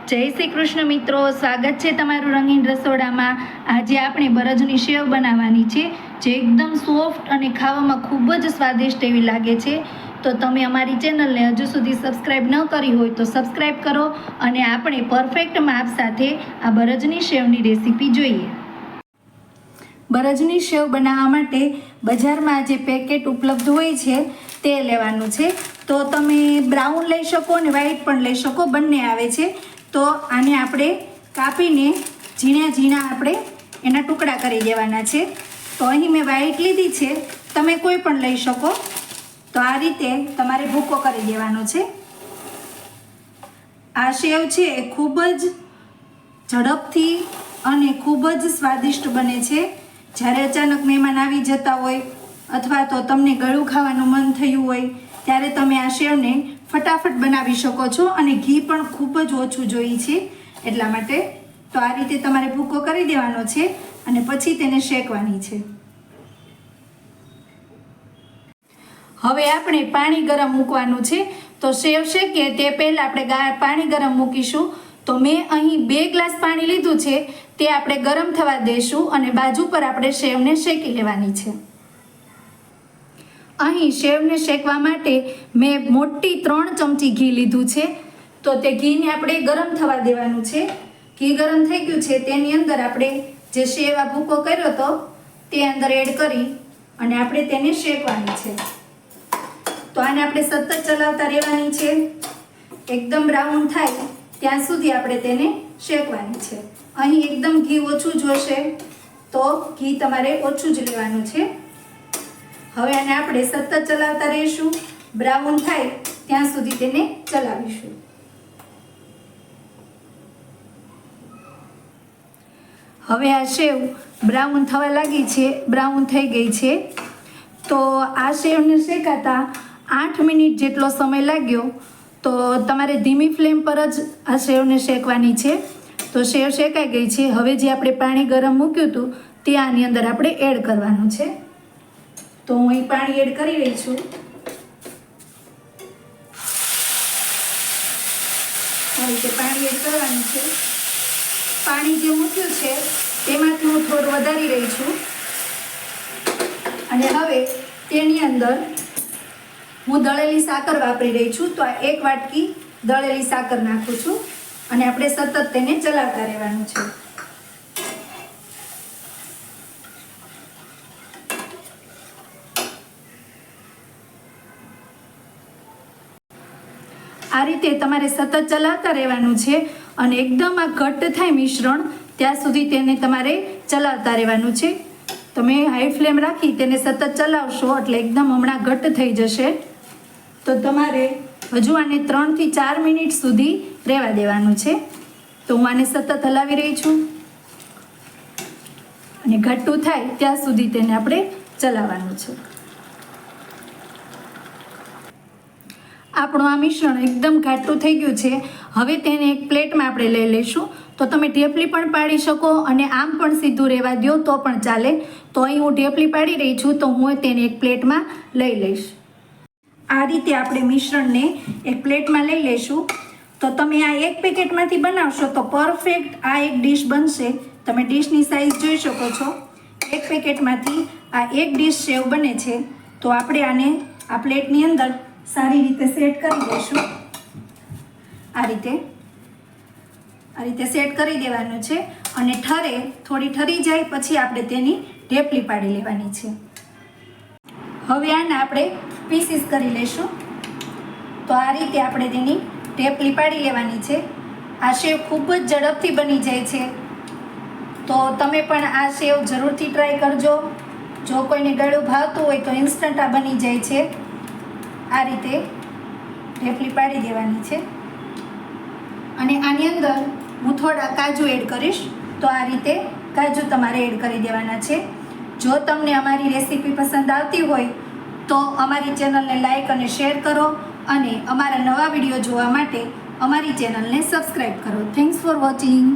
જય શ્રી કૃષ્ણ મિત્રો, સ્વાગત છે તમારું રંગીન રસોડામાં। આજે આપણે બરજની સેવ બનાવવાની છે, જે એકદમ સોફ્ટ અને ખાવામાં ખૂબ જ સ્વાદિષ્ટ એવી લાગે છે। તો તમે અમારી ચેનલને હજુ સુધી સબસ્ક્રાઈબ ન કરી હોય તો સબસ્ક્રાઈબ કરો અને આપણે પરફેક્ટ માપ સાથે આ બરજની સેવની રેસીપી જોઈએ। બરજની સેવ બનાવવા માટે બજારમાં જે પેકેટ ઉપલબ્ધ હોય છે તે લેવાનું છે। તો તમે બ્રાઉન લઈ શકો અને વ્હાઈટ પણ લઈ શકો, બંને આવે છે। તો આને આપણે કાપીને ઝીણા ઝીણા આપણે એના ટુકડા કરી દેવાના છે। તો અહીં મેં વ્હાઈટ લીધી છે, તમે કોઈ પણ લઈ શકો। તો આ રીતે તમારે ભૂકો કરી દેવાનો છે। આ સેવ છે એ ખૂબ જ ઝડપથી અને ખૂબ જ સ્વાદિષ્ટ બને છે। જ્યારે અચાનક મહેમાન આવી જતા હોય અથવા તો તમને ગળું ખાવાનું મન થયું હોય ત્યારે તમે આ સેવને ફટાફટ બનાવી શકો છો અને ઘી પણ ખૂબ જ ઓછું જોઈએ છે એટલા માટે। તો આ રીતે તમારે ભૂકો કરી દેવાનો છે અને પછી તેને શેકવાની છે। હવે આપણે પાણી ગરમ મૂકવાનું છે। તો સેવ શેકીએ તે પહેલાં આપણે પાણી ગરમ મૂકીશું। તો મેં અહીં 2 ગ્લાસ પાણી લીધું છે, તે આપણે ગરમ થવા દઈશું અને બાજુ પર આપણે સેવને શેકી લેવાની છે। અહીં સેવને શેકવા માટે મેં મોટી 3 ચમચી ઘી લીધું છે। તો તે ઘીને આપણે ગરમ થવા દેવાનું છે। ઘી ગરમ થઈ ગયું છે, તેની અંદર આપણે જે સેવ આ ભૂકો કર્યો હતો તે અંદર એડ કરી અને આપણે તેને શેકવાની છે। તો આને આપણે સતત ચલાવતા રહેવાની છે, એકદમ બ્રાઉન થાય ત્યાં સુધી આપણે તેને શેકવાની છે। અહીં એકદમ ઘી ઓછું જોશે તો ઘી તમારે ઓછું જ લેવાનું છે। હવે આને આપણે સતત ચલાવતા રહીશું, બ્રાઉન થાય ત્યાં સુધી તેને ચલાવીશું। હવે આ સેવ બ્રાઉન થવા લાગી છે, બ્રાઉન થઈ ગઈ છે। તો આ સેવને શેકાતા 8 મિનિટ જેટલો સમય લાગ્યો। તો તમારે ધીમી ફ્લેમ પર જ આ સેવને શેકવાની છે। તો સેવ શેકાઈ ગઈ છે। હવે જે આપણે પાણી ગરમ મૂક્યું હતું તે આની અંદર આપણે એડ કરવાનું છે। તો હું અહીં પાણી એડ કરી રહી છું। આ રીતે પાણી એડ કરવાનું છે। પાણી જે મૂક્યું છે તેમાંથી હું થોડું વધારી રહી છું અને હવે તેની અંદર હું દળેલી સાકર વાપરી રહી છું। તો આ 1 વાટકી દળેલી સાકર નાખું છું અને આપણે સતત તેને ચલાવતા રહેવાનું છે। આ રીતે તમારે સતત ચલાવતા રહેવાનું છે અને એકદમ આ ઘટ્ટ થાય મિશ્રણ ત્યાં સુધી તેને તમારે ચલાવતા રહેવાનું છે। તમે હાઈ ફ્લેમ રાખી તેને સતત ચલાવશો એટલે એકદમ હમણાં ઘટ્ટ થઈ જશે। તો તમારે હજુ આને 3 થી 4 મિનિટ સુધી રહેવા દેવાનું છે। તો હું આને સતત હલાવી રહી છું અને ઘટ્ટું થાય ત્યાં સુધી તેને આપણે ચલાવવાનું છે। આપણું આ મિશ્રણ એકદમ ઘાટું થઈ ગયું છે। હવે તેને એક પ્લેટમાં આપણે લઈ લઈશું। તો તમે ઢેફલી પણ પાડી શકો અને આમ પણ સીધું રહેવા દો તો પણ ચાલે। તો અહીં હું ઢેફલી પાડી રહી છું, તો હું તેને એક પ્લેટમાં લઈ લઈશ। આ રીતે આપણે મિશ્રણને એક પ્લેટમાં લઈ લઈશું। તો તમે આ એક પેકેટમાંથી બનાવશો તો પરફેક્ટ આ એક ડીશ બનશે। તમે ડીશની સાઈઝ જોઈ શકો છો, એક પેકેટમાંથી આ એક ડીશ સેવ બને છે। તો આપણે આને આ પ્લેટની અંદર સારી રીતે સેટ કરી દઈશું। આ રીતે સેટ કરી દેવાનું છે અને થોડી ઠરી જાય પછી આપણે તેની ઢેફલી પાડી લેવાની છે। હવે આને આપણે પીસીસ કરી લઈશું। તો આ રીતે આપણે તેની ઢેફલી પાડી લેવાની છે। આ સેવ ખૂબ જ ઝડપથી બની જાય છે। તો તમે પણ આ સેવ જરૂરથી ટ્રાય કરજો। જો કોઈને ગળું ભાવતું હોય તો ઇન્સ્ટન્ટ આ બની જાય છે। આ રીતે ઢેફલી પાડી દેવાની છે અને આની અંદર હું થોડા કાજુ એડ કરીશ। તો આ રીતે કાજુ તમારે એડ કરી દેવાના છે। જો તમને અમારી રેસીપી પસંદ આવતી હોય તો અમારી ચેનલને લાઈક અને શેર કરો અને અમારા નવા વિડીયો જોવા માટે અમારી ચેનલને સબસ્ક્રાઈબ કરો। Thanks for watching.